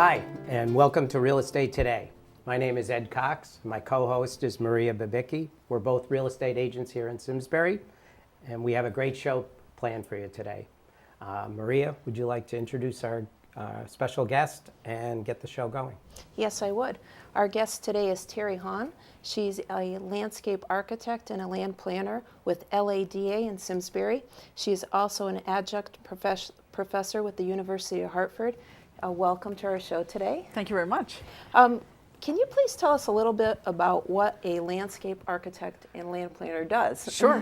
Hi, and welcome to Real Estate Today. My name is Ed Cox. My co-host is Maria Babicki. We're both real estate agents here in Simsbury, and we have a great show planned for you today. Maria, would you like to introduce our special guest and get the show going? Yes, I would. Our guest today is Terii-Ann. She's a landscape architect and a land planner with LADA in Simsbury. She's also an adjunct professor with the University of Hartford. Welcome to our show today. Thank you very much. Can you please tell us a little bit about what a landscape architect and land planner does? Sure.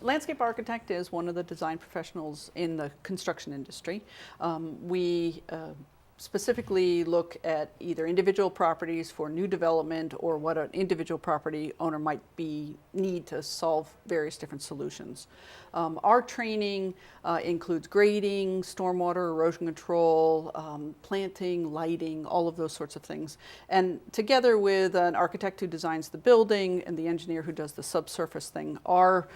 Landscape architect is one of the design professionals in the construction industry. We specifically look at either individual properties for new development or what an individual property owner might need to solve various different solutions. Our training includes grading, stormwater, erosion control, planting, lighting, all of those sorts of things. And together with an architect who designs the building and the engineer who does the subsurface thing, our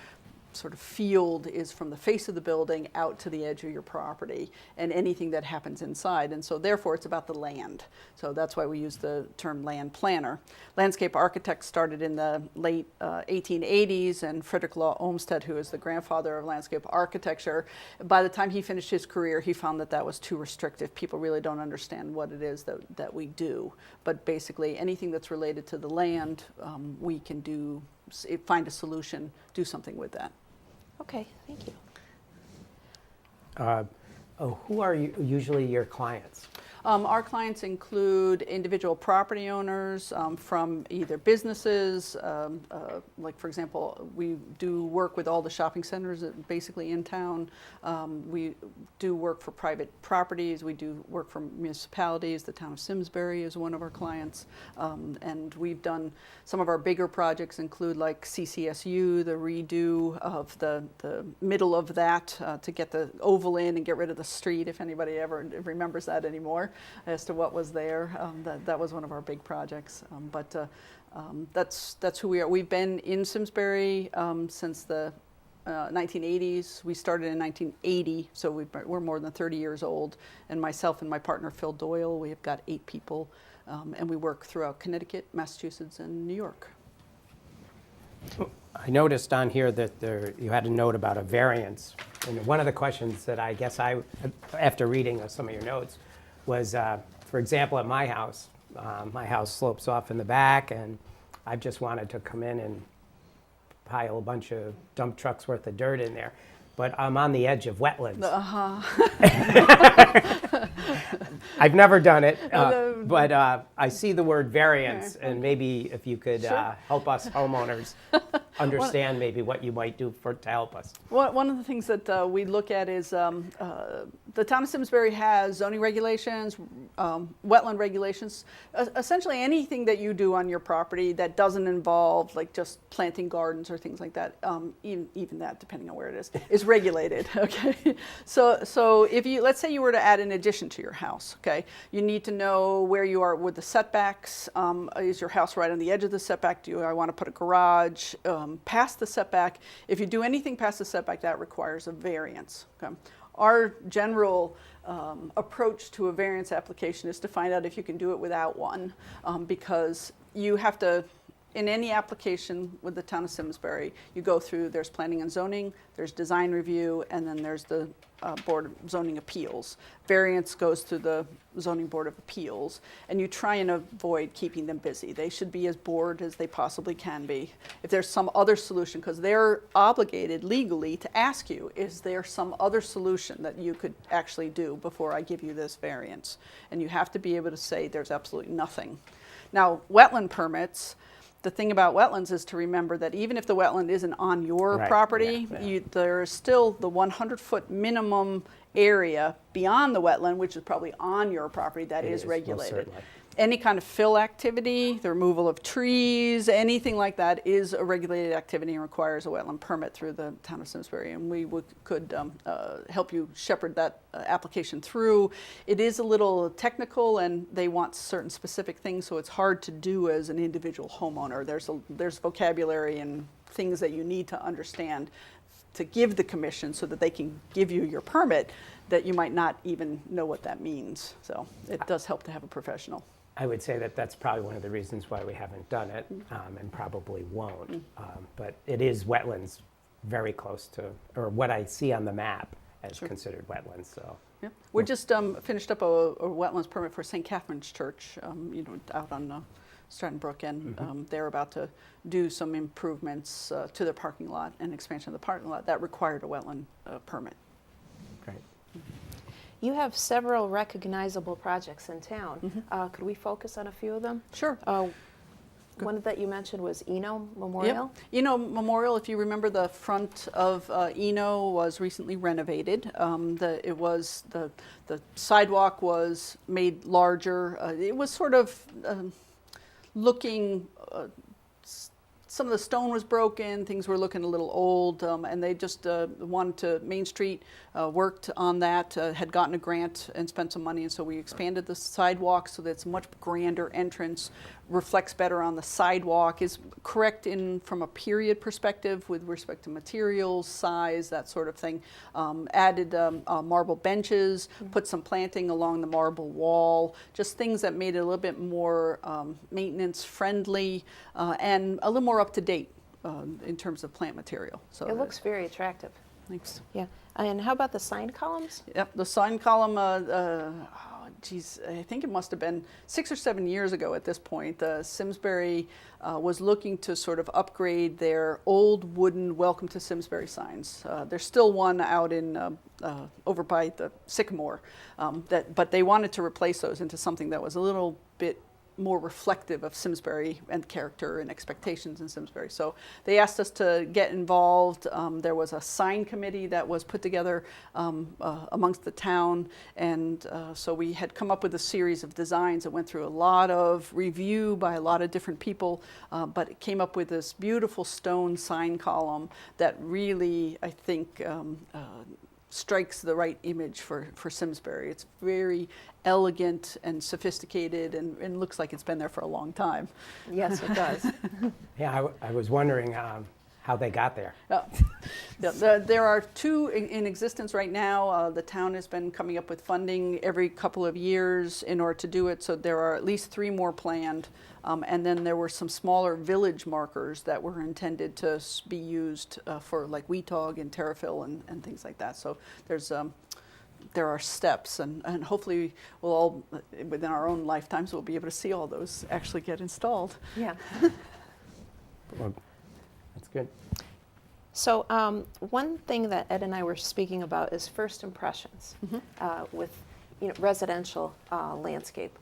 sort of field is from the face of the building out to the edge of your property and anything that happens inside. And so therefore it's about the land. So that's why we use the term land planner. Landscape architects started in the late 1880s, and Frederick Law Olmsted, who is the grandfather of landscape architecture, by the time he finished his career, he found that that was too restrictive. People really don't understand what it is that we do. But basically anything that's related to the land, we can find a solution, do something with that. Okay, thank you. Who are usually your clients? Our clients include individual property owners from either businesses, like for example, we do work with all the shopping centers basically in town. We do work for private properties. We do work for municipalities. The town of Simsbury is one of our clients. And we've done some of our bigger projects include like CCSU, the redo of the middle of that to get the oval in and get rid of the street, if anybody ever remembers that anymore, as to what was there. That was one of our big projects. That's who we are. We've been in Simsbury since the 1980s. We started in 1980, so we're more than 30 years old. And myself and my partner, Phil Doyle, we have got 8 people. And we work throughout Connecticut, Massachusetts, and New York. I noticed on here that you had a note about a variance. And one of the questions that I guess after reading some of your notes, was, for example, at my house slopes off in the back, and I just wanted to come in and pile a bunch of dump trucks worth of dirt in there. But I'm on the edge of wetlands. I've never done it, but I see the word variance, and maybe if you could help us homeowners understand maybe what you might do to help us. One of the things that we look at is the town of Simsbury has zoning regulations, wetland regulations. Essentially anything that you do on your property that doesn't involve like just planting gardens or things like that, even that, depending on where it is regulated, okay? So if let's say you were to add an addition to your house, okay? You need to know where you are with the setbacks. Is your house right on the edge of the setback? Do I want to put a garage past the setback? If you do anything past the setback, that requires a variance, okay? Our general approach to a variance application is to find out if you can do it without one, because you have to, in any application with the town of Simsbury, you go through, there's planning and zoning, there's design review, and then there's the Board of Zoning Appeals. Variance goes to the Zoning Board of Appeals, and you try and avoid keeping them busy. They should be as bored as they possibly can be. If there's some other solution, because they're obligated legally to ask you, is there some other solution that you could actually do before I give you this variance? And you have to be able to say there's absolutely nothing. Now, wetland permits, the thing about wetlands is to remember that even if the wetland isn't on your property, there is still the 100-foot minimum area beyond the wetland, which is probably on your property, that is regulated. Any kind of fill activity, the removal of trees, anything like that is a regulated activity and requires a wetland permit through the town of Simsbury, and we could help you shepherd that application through. It is a little technical, and they want certain specific things, so it's hard to do as an individual homeowner. There's vocabulary and things that you need to understand to give the commission so that they can give you your permit. that you might not even know what that means. So it does help to have a professional. I would say that that's probably one of the reasons why we haven't done it, and probably won't. But it is wetlands very close to, or what I see on the map as considered wetlands, so. Yeah. We just finished up a wetlands permit for St. Catherine's Church, out on Stratton Brook, and they're about to do some improvements to their parking lot and expansion of the parking lot that required a wetland permit. Great. You have several recognizable projects in town. Could we focus on a few of them? Sure. One that you mentioned was Eno Memorial. Yep. Eno Memorial, if you remember, the front of Eno was recently renovated. The sidewalk was made larger. It was sort of looking. Some of the stone was broken, things were looking a little old, and they just wanted to, Main Street worked on that, had gotten a grant and spent some money, and so we expanded the sidewalk so that it's a much grander entrance, reflects better on the sidewalk, is correct from a period perspective with respect to materials, size, that sort of thing. Added marble benches, put some planting along the marble wall, just things that made it a little bit more maintenance friendly and a little more up to date in terms of plant material. So It looks very attractive. thanks. Yeah. And how about the sign columns? Yep, the sign column, I think it must have been 6 or 7 years ago at this point. Simsbury was looking to sort of upgrade their old wooden Welcome to Simsbury signs. There's still one out in over by the Sycamore, but they wanted to replace those into something that was a little bit more reflective of Simsbury and character and expectations in Simsbury. So they asked us to get involved. There was a sign committee that was put together amongst the town, and so we had come up with a series of designs that went through a lot of review by a lot of different people, but it came up with this beautiful stone sign column that really, I think, strikes the right image for Simsbury. It's very elegant and sophisticated and looks like it's been there for a long time. Yes, it does. Yeah, I was wondering how they got there. There are two in existence right now. The town has been coming up with funding every couple of years in order to do it, so there are at least 3 more planned. And then there were some smaller village markers that were intended to be used for like Weetog and Terrafil and things like that. So there are steps, and hopefully we'll all, within our own lifetimes, we'll be able to see all those actually get installed. Yeah. Well, that's good. So one thing that Ed and I were speaking about is first impressions with residential landscape.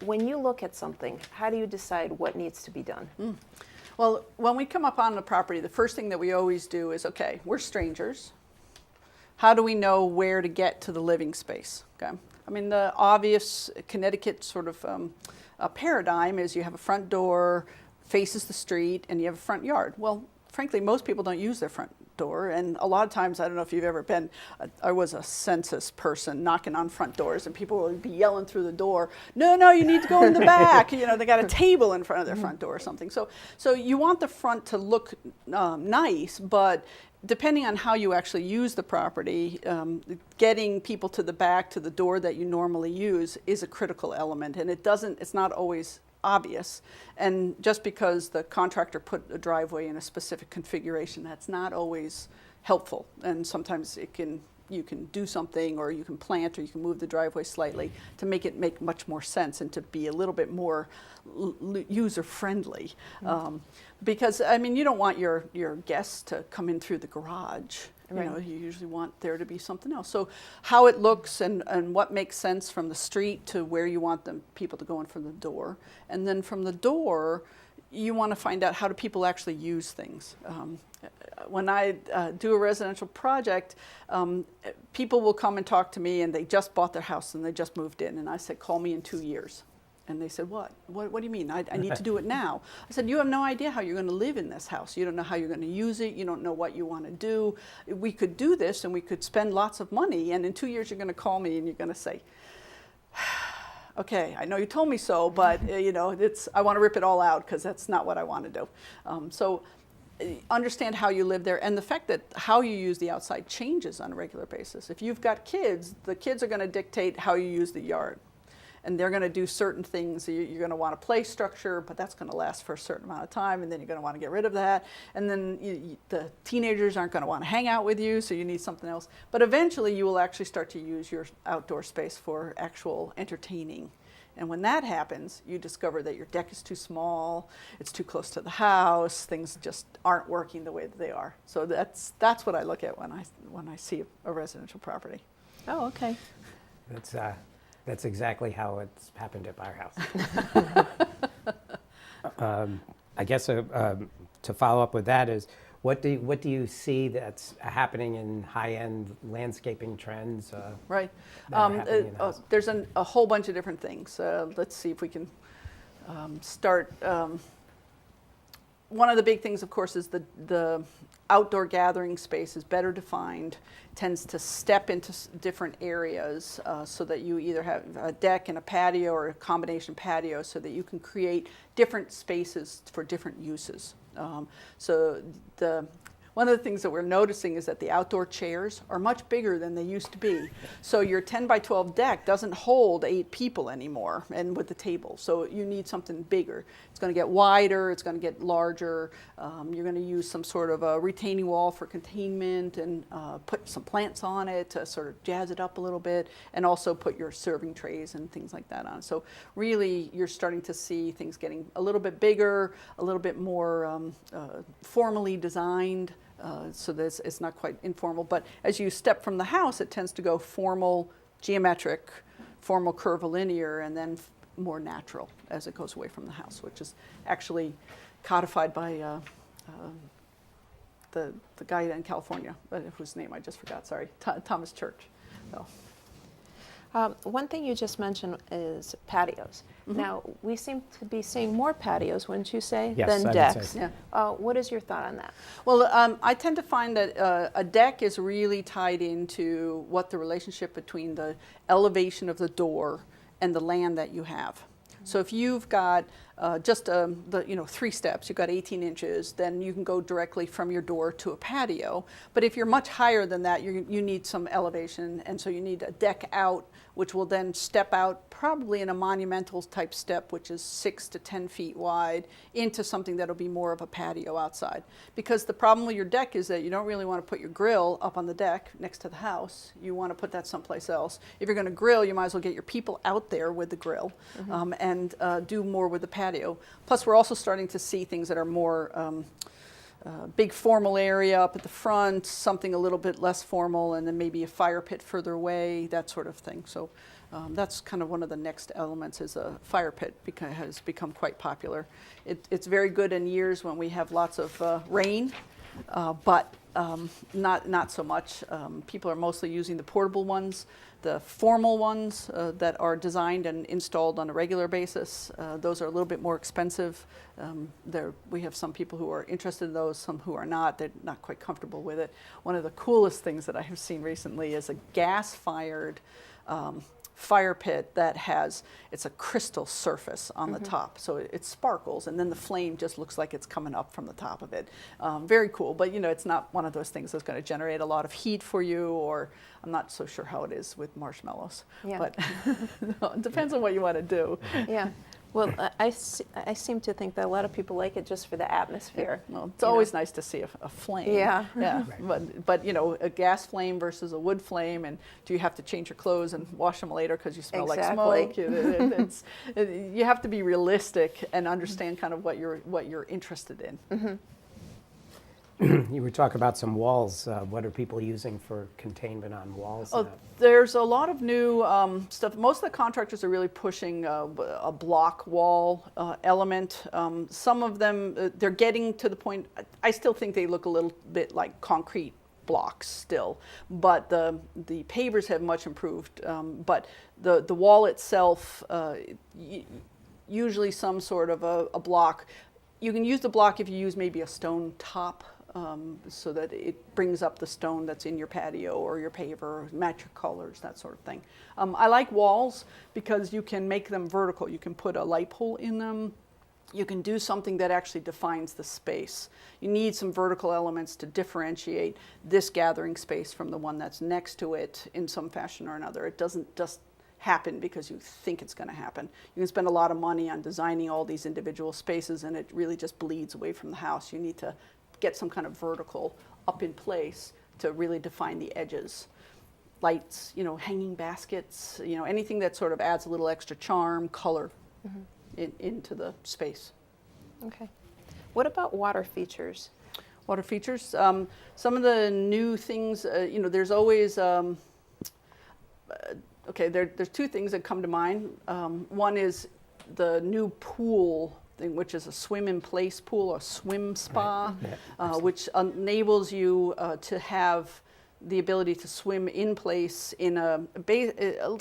When you look at something, how do you decide what needs to be done? Well, when we come up on the property, the first thing that we always do is, okay, we're strangers. How do we know where to get to the living space? Okay. I mean, the obvious Connecticut sort of paradigm is you have a front door, faces the street, and you have a front yard. Well, frankly, most people don't use their front door, and a lot of times, I don't know if you've ever been, I was a census person knocking on front doors, and people would be yelling through the door, no, you need to go in the back. They got a table in front of their front door or something. So you want the front to look nice, but depending on how you actually use the property, getting people to the back, to the door that you normally use is a critical element, and it's not always obvious. And just because the contractor put a driveway in a specific configuration, that's not always helpful. And sometimes you can do something, or you can plant, or you can move the driveway slightly to make it make much more sense and to be a little bit more user friendly. Because I mean, you don't want your guests to come in through the garage. Right. You usually want there to be something else. So how it looks and what makes sense from the street to where you want people to go in from the door. And then from the door, you want to find out how do people actually use things. When I do a residential project, people will come and talk to me, and they just bought their house and they just moved in. And I said, call me in 2 years. And they said, what? What do you mean? I need to do it now. I said, you have no idea how you're going to live in this house. You don't know how you're going to use it. You don't know what you want to do. We could do this, and we could spend lots of money. And in 2 years, you're going to call me, and you're going to say, okay, I know you told me so, but I want to rip it all out because that's not what I want to do. So understand how you live there, and the fact that how you use the outside changes on a regular basis. If you've got kids, the kids are going to dictate how you use the yard. And they're going to do certain things. You're going to want a play structure, but that's going to last for a certain amount of time, and then you're going to want to get rid of that. And then the teenagers aren't going to want to hang out with you, so you need something else. But eventually you will actually start to use your outdoor space for actual entertaining. And when that happens, you discover that your deck is too small, it's too close to the house, things just aren't working the way that they are. So that's what I look at when I see a residential property. Oh, okay. That's exactly how it's happened at our house. I guess to follow up with that is, what do you see that's happening in high-end landscaping trends? Right. that are happening in the house? There's a whole bunch of different things. Let's see if we can start. One of the big things, of course, is the outdoor gathering space is better defined, tends to step into different areas so that you either have a deck and a patio or a combination patio, so that you can create different spaces for different uses. One of the things that we're noticing is that the outdoor chairs are much bigger than they used to be. So your 10 by 12 deck doesn't hold 8 people anymore, and with the table. So you need something bigger. It's going to get wider, it's going to get larger. You're going to use some sort of a retaining wall for containment, and put some plants on it to sort of jazz it up a little bit, and also put your serving trays and things like that on. So really you're starting to see things getting a little bit bigger, a little bit more formally designed. So that it's not quite informal, but as you step from the house, it tends to go formal, geometric, formal, curvilinear, and then more natural as it goes away from the house, which is actually codified by the guy in California, whose name I just forgot. Sorry, Thomas Church. So. One thing you just mentioned is patios. Mm-hmm. Now, we seem to be seeing more patios, wouldn't you say, yes, than I decks? would say. Yeah. What is your thought on that? Well, I tend to find that a deck is really tied into what the relationship between the elevation of the door and the land that you have. So if you've got just the 3 steps, you've got 18 inches, then you can go directly from your door to a patio. But if you're much higher than that, you need some elevation, and so you need a deck out, which will then step out probably in a monumental type step, which is 6 to 10 feet wide, into something that'll be more of a patio outside. Because the problem with your deck is that you don't really want to put your grill up on the deck next to the house. You want to put that someplace else. If you're going to grill, you might as well get your people out there with the grill, mm-hmm. And do more with the patio. Plus, we're also starting to see things that are more big formal area up at the front, something a little bit less formal, and then maybe a fire pit further away, that sort of thing. So that's kind of one of the next elements, is a fire pit, because has become quite popular. It's very good in years when we have lots of rain, but not so much. People are mostly using the portable ones. The formal ones that are designed and installed on a regular basis, those are a little bit more expensive. We have some people who are interested in those, some who are not. They're not quite comfortable with it. One of the coolest things that I have seen recently is a gas-fired fire pit that it's a crystal surface on mm-hmm. the top. So it sparkles, and then the flame just looks like it's coming up from the top of it. Very cool, but it's not one of those things that's going to generate a lot of heat for you, or I'm not so sure how it is with marshmallows. Yeah. But no, it depends on what you want to do. Yeah. Well, I seem to think that a lot of people like it just for the atmosphere. Well, it's always nice to see a flame. Yeah. Yeah. Right. But a gas flame versus a wood flame, and do you have to change your clothes and wash them later because you smell exactly. like smoke? You have to be realistic and understand kind of what you're interested in. Mm-hmm. You were talking about some walls. What are people using for containment on walls? Oh, there's a lot of new stuff. Most of the contractors are really pushing a block wall element. Some of them, they're getting to the point, I still think they look a little bit like concrete blocks still, but the pavers have much improved. But the wall itself, usually some sort of a block. You can use the block if you use maybe a stone top, so that it brings up the stone that's in your patio or your paver, or match your colors, that sort of thing. I like walls because you can make them vertical. You can put a light pole in them. you can do something that actually defines the space. You need some vertical elements to differentiate this gathering space from the one that's next to it in some fashion or another. It doesn't just happen because you think it's going to happen. You can spend a lot of money on designing all these individual spaces and it really just bleeds away from the house. You need to get some kind of vertical up in place to really define the edges. Lights, hanging baskets, anything that sort of adds a little extra charm, color into the space. Okay. What about water features? Water features, some of the new things, there's always, there's two things that come to mind. One is the new pool thing, which is a swim in place pool, a swim spa, Right. Yeah. which enables you to have the ability to swim in place in a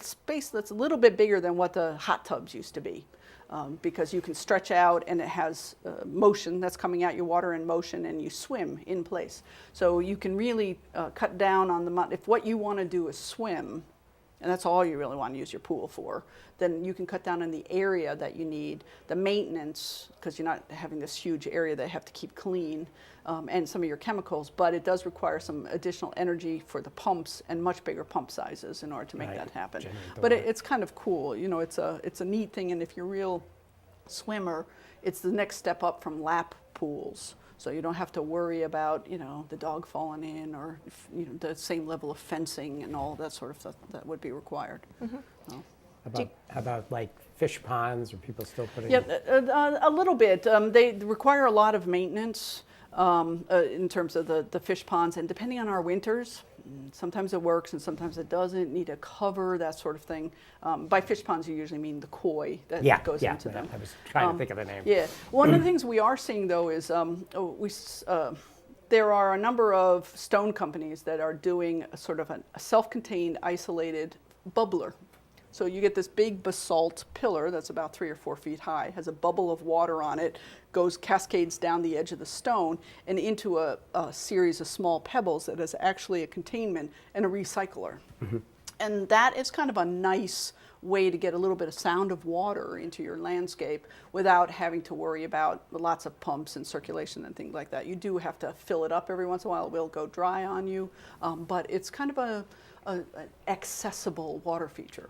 space that's a little bit bigger than what the hot tubs used to be. Because you can stretch out and it has motion that's coming out, your water in motion, and you swim in place. So you can really cut down on the if what you want to do is swim, and that's all you really want to use your pool for, then you can cut down on the area that you need, the maintenance, because you're not having this huge area that you have to keep clean, and some of your chemicals, but it does require some additional energy for the pumps and much bigger pump sizes in order to make Right. that happen. Generate the But water. it's kind of cool, it's a neat thing, and if you're a real swimmer, it's the next step up from lap pools. So you don't have to worry about, the dog falling in or, the same level of fencing and all that sort of stuff that would be required. So. How about like fish ponds? Are people still putting? Yeah, a little bit. They require a lot of maintenance in terms of the fish ponds, and depending on our winters, sometimes it works and sometimes it doesn't. Need a cover, that sort of thing. By fish ponds, you usually mean the koi that goes into them. I was trying to think of the name. Yeah. One of the things we are seeing, though, is there are a number of stone companies that are doing a sort of a self-contained, isolated bubbler. So you get this big basalt pillar that's about 3 or 4 feet high, has a bubble of water on it, cascades down the edge of the stone and into a series of small pebbles that is actually a containment and a recycler. And that is kind of a nice way to get a little bit of sound of water into your landscape without having to worry about lots of pumps and circulation and things like that. You do have to fill it up every once in a while. It will go dry on you, but it's kind of an accessible water feature.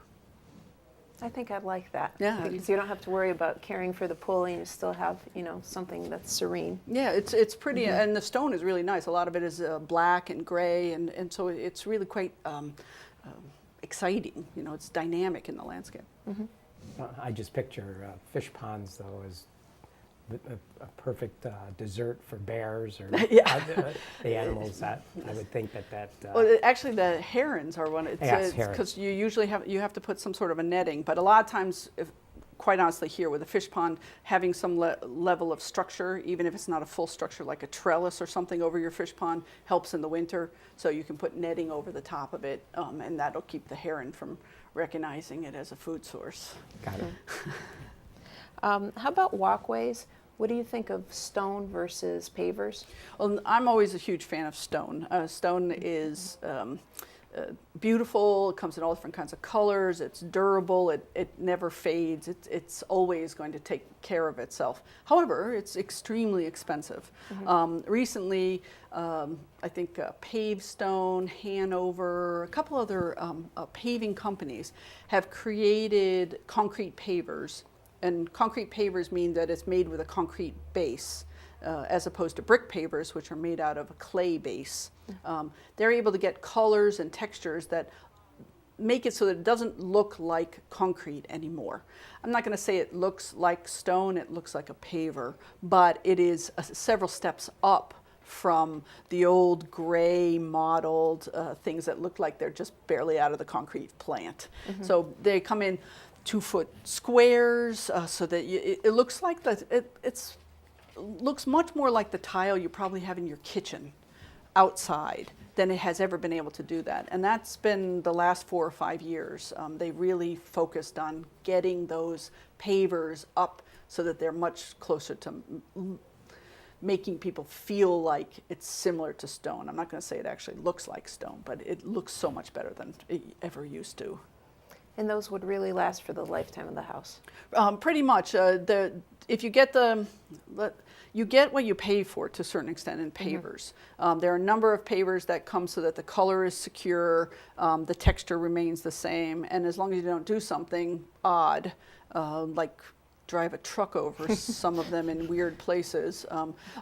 I think I'd like that. Yeah. Because you don't have to worry about caring for the pool and you still have, something that's serene. Yeah, it's pretty, and the stone is really nice. A lot of it is black and gray, and so it's really quite exciting. It's dynamic in the landscape. I just picture fish ponds though as a perfect dessert for bears or the animals that I would think that. Well, actually, the herons are one. Yes, because you usually have to put some sort of a netting, but a lot of times, quite honestly, here with a fish pond, having some level of structure, even if it's not a full structure like a trellis or something over your fish pond, helps in the winter. So you can put netting over the top of it, and that'll keep the heron from recognizing it as a food source. Got it. How about walkways? What do you think of stone versus pavers? Well, I'm always a huge fan of stone. Stone is beautiful. It comes in all different kinds of colors. It's durable. It never fades. It's always going to take care of itself. However, it's extremely expensive. Recently, I think Pavestone, Hanover, a couple other paving companies have created concrete pavers. And concrete pavers mean that it's made with a concrete base, as opposed to brick pavers, which are made out of a clay base. They're able to get colors and textures that make it so that it doesn't look like concrete anymore. I'm not going to say it looks like stone, it looks like a paver, but it is several steps up from the old gray modeled things that look like they're just barely out of the concrete plant. So they come in 2-foot squares, so that it looks like it looks much more like the tile you probably have in your kitchen outside than it has ever been able to do that. And that's been the last 4 or 5 years. They really focused on getting those pavers up so that they're much closer to making people feel like it's similar to stone. I'm not going to say it actually looks like stone, but it looks so much better than it ever used to. And those would really last for the lifetime of the house. Pretty much. if you get you get what you pay for to a certain extent in pavers. There are a number of pavers that come so that the color is secure, the texture remains the same, and as long as you don't do something odd, like drive a truck over some of them in weird places,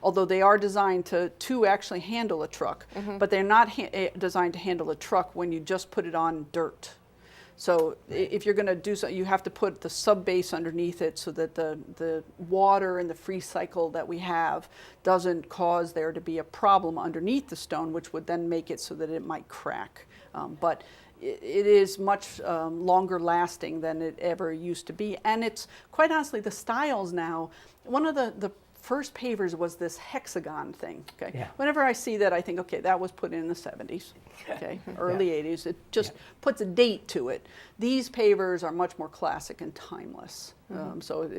although they are designed to actually handle a truck, but they're not designed to handle a truck when you just put it on dirt. So if you're going to do so, you have to put the sub base underneath it so that the water and the free cycle that we have doesn't cause there to be a problem underneath the stone, which would then make it so that it might crack. But it is much longer lasting than it ever used to be. And it's, quite honestly, the styles now, one of the first pavers was this hexagon thing. Okay. Yeah. Whenever I see that, I think, okay, that was put in the 70s, okay, early 80s. It just puts a date to it. These pavers are much more classic and timeless. So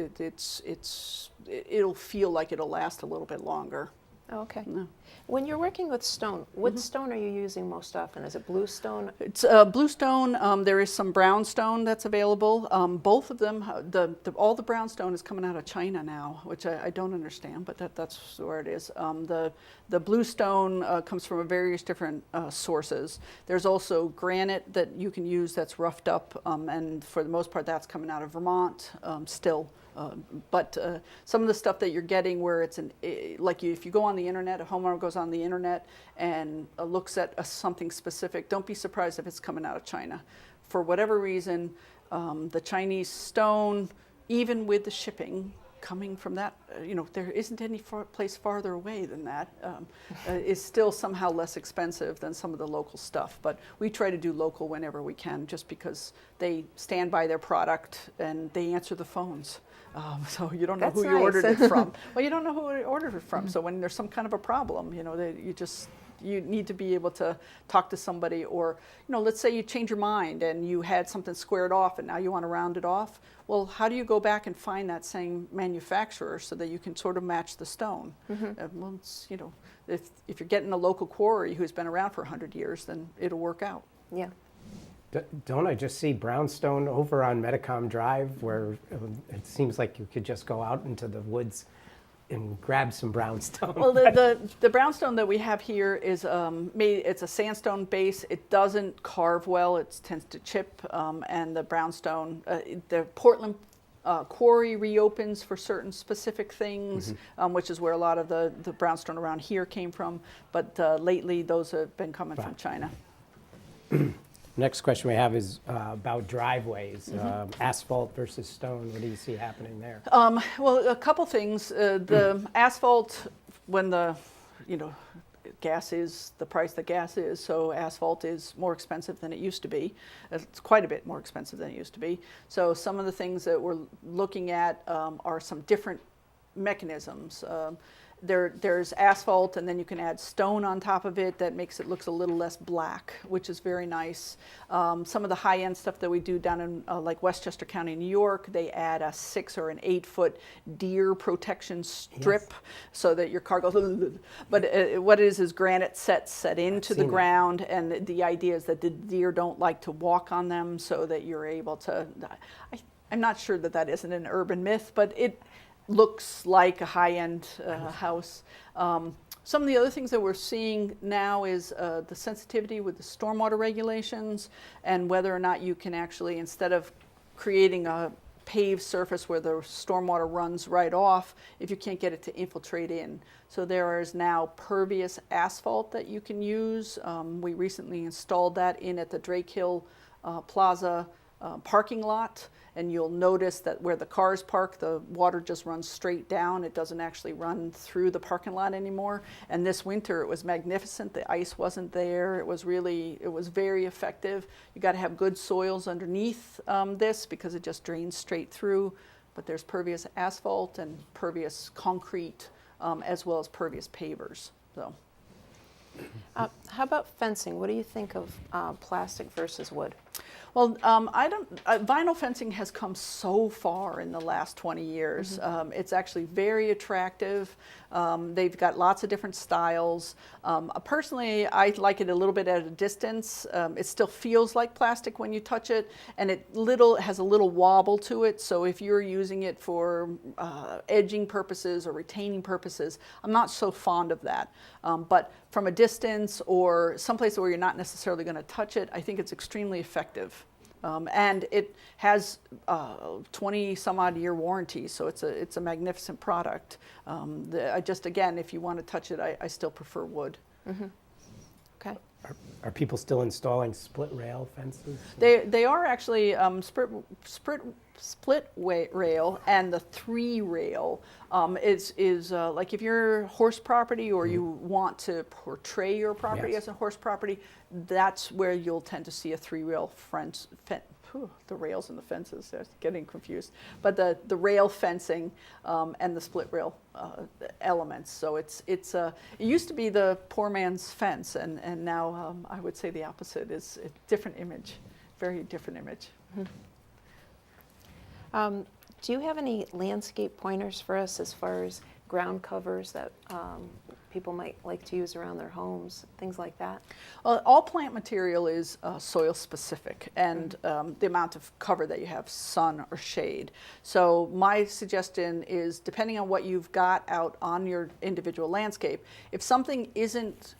it'll feel like it'll last a little bit longer. Okay. Yeah. When you're working with stone, what stone are you using most often? Is it bluestone? It's bluestone. There is some brownstone that's available. Both of them, all the brownstone is coming out of China now, which I don't understand, but that's where it is. The bluestone comes from various different sources. There's also granite that you can use that's roughed up, and for the most part, that's coming out of Vermont still. But some of the stuff that you're getting where it's if you go on the internet, a homeowner goes on the internet and looks at something specific, don't be surprised if it's coming out of China. For whatever reason, the Chinese stone, even with the shipping coming from that, there isn't any place farther away than that, is still somehow less expensive than some of the local stuff. But we try to do local whenever we can, just because they stand by their product and they answer the phones. So you don't know who you ordered it from. Well, you don't know who you ordered it from. So when there's some kind of a problem, you need to be able to talk to somebody, or let's say you change your mind and you had something squared off and now you want to round it off. Well, how do you go back and find that same manufacturer so that you can sort of match the stone? Well, if you're getting a local quarry who's been around for 100 years, then it'll work out. Yeah. Don't I just see brownstone over on Medicom Drive, where it seems like you could just go out into the woods and grab some brownstone? Well, the brownstone that we have here is it's a sandstone base. It doesn't carve well. It tends to chip, and the brownstone, the Portland quarry reopens for certain specific things, which is where a lot of the brownstone around here came from. But lately, those have been coming from China. Next question we have is about driveways, asphalt versus stone. What do you see happening there? Well, a couple things. The asphalt, when the gas is the price that gas is, so asphalt is more expensive than it used to be. It's quite a bit more expensive than it used to be. So some of the things that we're looking at are some different mechanisms. There's asphalt, and then you can add stone on top of it that makes it look a little less black, which is very nice. Some of the high-end stuff that we do down in like Westchester County, New York, they add a 6 or an 8 foot deer protection strip so that your car goes. But what it is granite set into the ground, and the idea is that the deer don't like to walk on them, so that you're able to. I'm not sure that isn't an urban myth, but it looks like a high-end house. Some of the other things that we're seeing now is the sensitivity with the stormwater regulations, and whether or not you can actually, instead of creating a paved surface where the stormwater runs right off, if you can't get it to infiltrate in. So there is now pervious asphalt that you can use. We recently installed that in at the Drake Hill Plaza parking lot, and you'll notice that where the cars park, the water just runs straight down. It doesn't actually run through the parking lot anymore. And this winter it was magnificent. The ice wasn't there. It was very effective. You got to have good soils underneath this, because it just drains straight through. But there's pervious asphalt and pervious concrete, as well as pervious pavers. So. How about fencing? What do you think of plastic versus wood? Well, vinyl fencing has come so far in the last 20 years. It's actually very attractive. They've got lots of different styles. Personally, I like it a little bit at a distance. It still feels like plastic when you touch it, and it has a little wobble to it. So if you're using it for edging purposes or retaining purposes, I'm not so fond of that. But from a distance or someplace where you're not necessarily going to touch it, I think it's extremely effective. And it has 20 some odd year warranty, so it's a magnificent product. Again, if you want to touch it, I still prefer wood. Okay. Are people still installing split rail fences? They are actually split rail, and the 3-rail is like if you're horse property or you want to portray your property as a horse property, that's where you'll tend to see a 3-rail fence. The rails and the fences, they're getting confused. But the rail fencing and the split rail elements. So it used to be the poor man's fence, and now I would say the opposite is a different image, very different image. Do you have any landscape pointers for us as far as ground covers that people might like to use around their homes, things like that? All plant material is soil specific, and the amount of cover that you have, sun or shade. So my suggestion is, depending on what you've got out on your individual landscape, if something isn't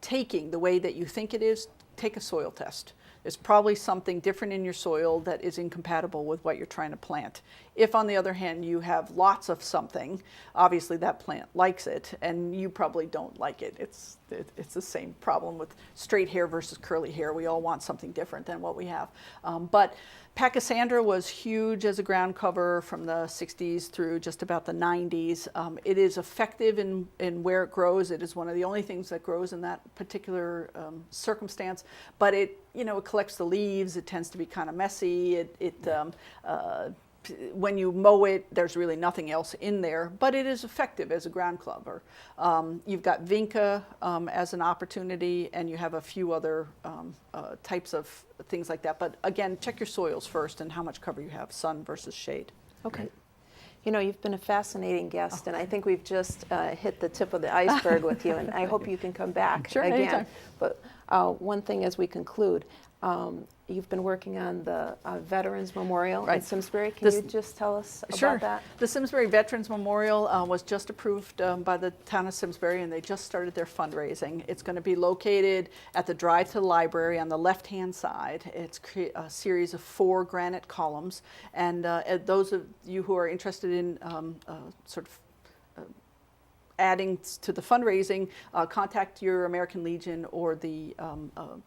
taking the way that you think it is, take a soil test. There's probably something different in your soil that is incompatible with what you're trying to plant. If, on the other hand, you have lots of something, obviously that plant likes it, and you probably don't like it. It's the same problem with straight hair versus curly hair. We all want something different than what we have. But Pachysandra was huge as a ground cover from the 60s through just about the 90s. It is effective in where it grows. It is one of the only things that grows in that particular circumstance. But it collects the leaves. It tends to be kind of messy. When you mow it, there's really nothing else in there, but it is effective as a ground cover. You've got vinca as an opportunity, and you have a few other types of things like that. But again, check your soils first and how much cover you have, sun versus shade. Okay. You've been a fascinating guest, and I think we've just hit the tip of the iceberg with you, and I hope you can come back Sure, again. anytime. But one thing as we conclude, you've been working on the Veterans Memorial in Simsbury. Can you just tell us about that? The Simsbury Veterans Memorial was just approved by the town of Simsbury, and they just started their fundraising. It's going to be located at the drive to the library on the left-hand side. It's a series of 4 granite columns, and those of you who are interested in adding to the fundraising, contact your American Legion or the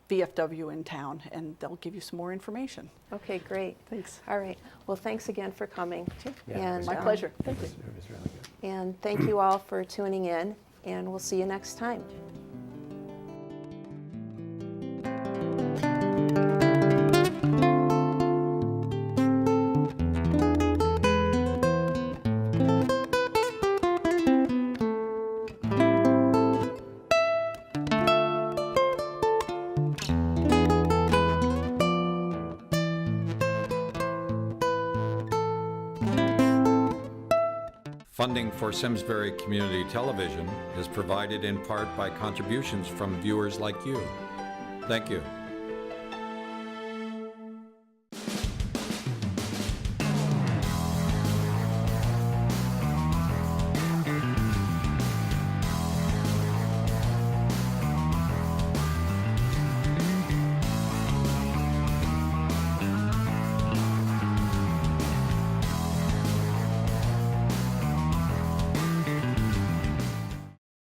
VFW in town, and they'll give you some more information. Okay, great. Thanks. All right. Well, thanks again for coming. Yeah, And, My pleasure. Thank you. It was really good. And thank you all for tuning in, and we'll see you next time. Funding for Simsbury Community Television is provided in part by contributions from viewers like you. Thank you.